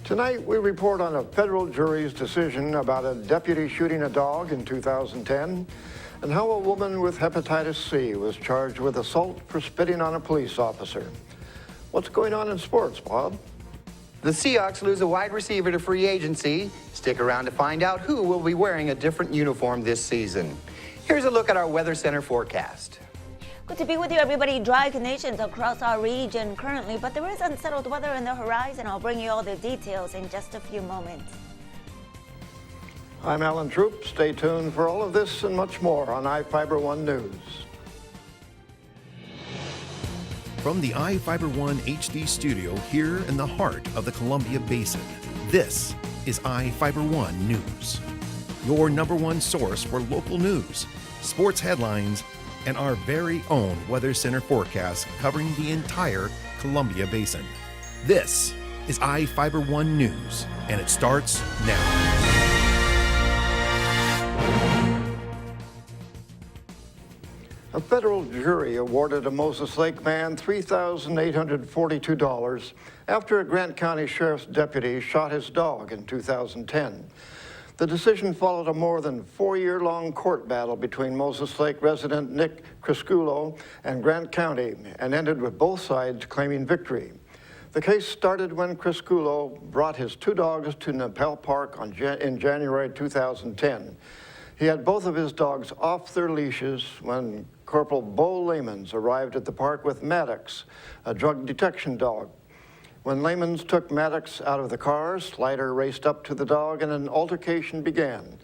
Tonight, we report on a federal jury's decision about a deputy shooting a dog in 2010 and how a woman with hepatitis C was charged with assault for spitting on a police officer. What's going on in sports, Bob? The Seahawks lose a wide receiver to free agency. Stick around to find out who will be wearing a different uniform this season. Here's a look at our Weather Center forecast. Good to be with you, everybody. Dry conditions across our region currently, but there is unsettled weather on the horizon. I'll bring you all the details in just a few moments. I'm Alan Troop. Stay tuned for all of this and much more on iFIBER 1 News. From the iFIBER 1 HD studio here in the heart of the Columbia Basin, this is iFIBER 1 News. Your #1 source for local news, sports headlines, and our very own Weather Center forecast covering the entire Columbia Basin. This is iFIBER 1 News, and it starts now. A federal jury awarded a Moses Lake man $3,842 after a Grant County Sheriff's deputy shot his dog in 2010. The decision followed a more than 4-year-long court battle between Moses Lake resident Nick Crisculo and Grant County and ended with both sides claiming victory. The case started when Crisculo brought his 2 dogs to Nepal Park in January 2010. He had both of his dogs off their leashes when Corporal Bo Lamons arrived at the park with Maddox, a drug detection dog. When Lamons took Maddox out of the car, Slider raced up to the dog and an altercation began.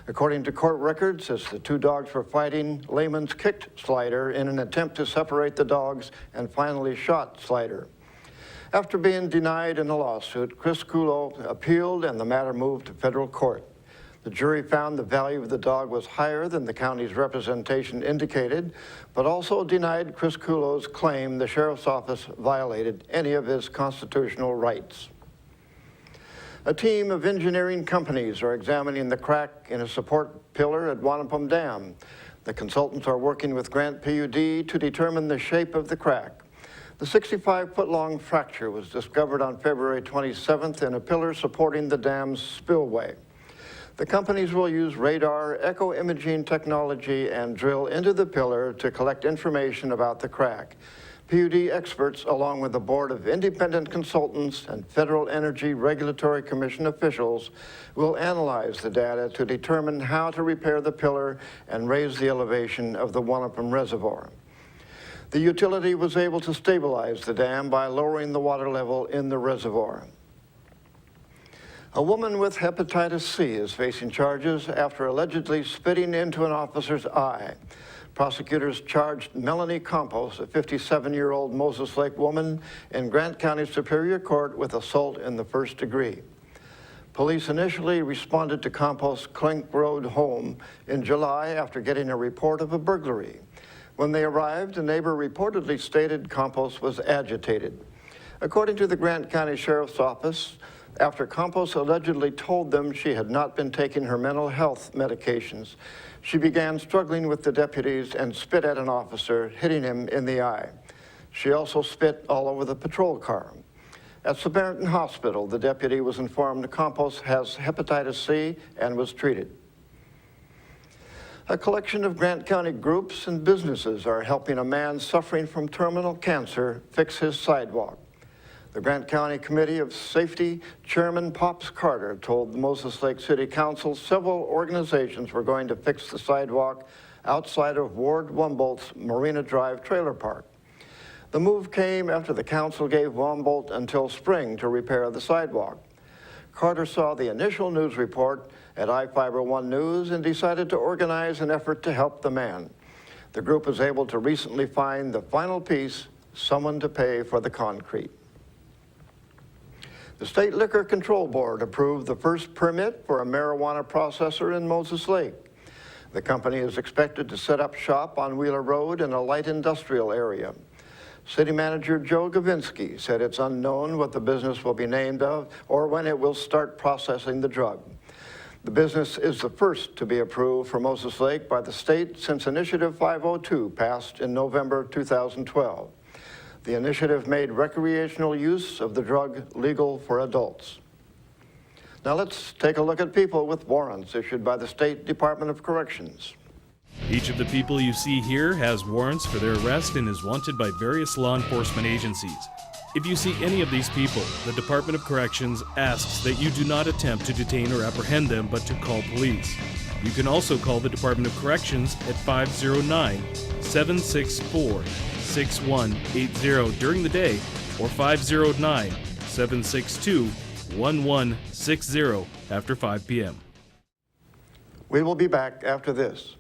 According to court records, as the 2 dogs were fighting, Lamons kicked Slider in an attempt to separate the dogs and finally shot Slider. After being denied in a lawsuit, Crisculo appealed and the matter moved to federal court. The jury found the value of the dog was higher than the county's representation indicated, but also denied Crisculo's claim the sheriff's office violated any of his constitutional rights. A team of engineering companies are examining the crack in a support pillar at Wanapum Dam. The consultants are working with Grant PUD to determine the shape of the crack. The 65-foot-long fracture was discovered on February 27th in a pillar supporting the dam's spillway. The companies will use radar, echo imaging technology, and drill into the pillar to collect information about the crack. PUD experts, along with a board of independent consultants and Federal Energy Regulatory Commission officials, will analyze the data to determine how to repair the pillar and raise the elevation of the Wanapum Reservoir. The utility was able to stabilize the dam by lowering the water level in the reservoir. A woman with hepatitis C is facing charges after allegedly spitting into an officer's eye. Prosecutors charged Melanie Campos, a 57-year-old Moses Lake woman, in Grant County Superior Court with assault in the 1st degree. Police initially responded to Campos' Clink Road home in July after getting a report of a burglary. When they arrived, a neighbor reportedly stated Campos was agitated. According to the Grant County Sheriff's Office, after Campos allegedly told them she had not been taking her mental health medications, she began struggling with the deputies and spit at an officer, hitting him in the eye. She also spit all over the patrol car. At Samaritan Hospital, the deputy was informed Campos has hepatitis C and was treated. A collection of Grant County groups and businesses are helping a man suffering from terminal cancer fix his sidewalk. The Grant County Committee of Safety Chairman Pops Carter told the Moses Lake City Council several organizations were going to fix the sidewalk outside of Ward Wumboldt's Marina Drive trailer park. The move came after the council gave Wumboldt until spring to repair the sidewalk. Carter saw the initial news report at iFIBER 1 News and decided to organize an effort to help the man. The group was able to recently find the final piece, someone to pay for the concrete. The State Liquor Control Board approved the first permit for a marijuana processor in Moses Lake. The company is expected to set up shop on Wheeler Road in a light industrial area. City Manager Joe Gavinsky said it's unknown what the business will be named of or when it will start processing the drug. The business is the first to be approved for Moses Lake by the state since Initiative 502 passed in November 2012. The initiative made recreational use of the drug legal for adults. Now let's take a look at people with warrants issued by the State Department of Corrections. Each of the people you see here has warrants for their arrest and is wanted by various law enforcement agencies. If you see any of these people, the Department of Corrections asks that you do not attempt to detain or apprehend them, but to call police. You can also call the Department of Corrections at 509-764-6180 during the day or 509-762-1160 after 5 p.m. We will be back after this.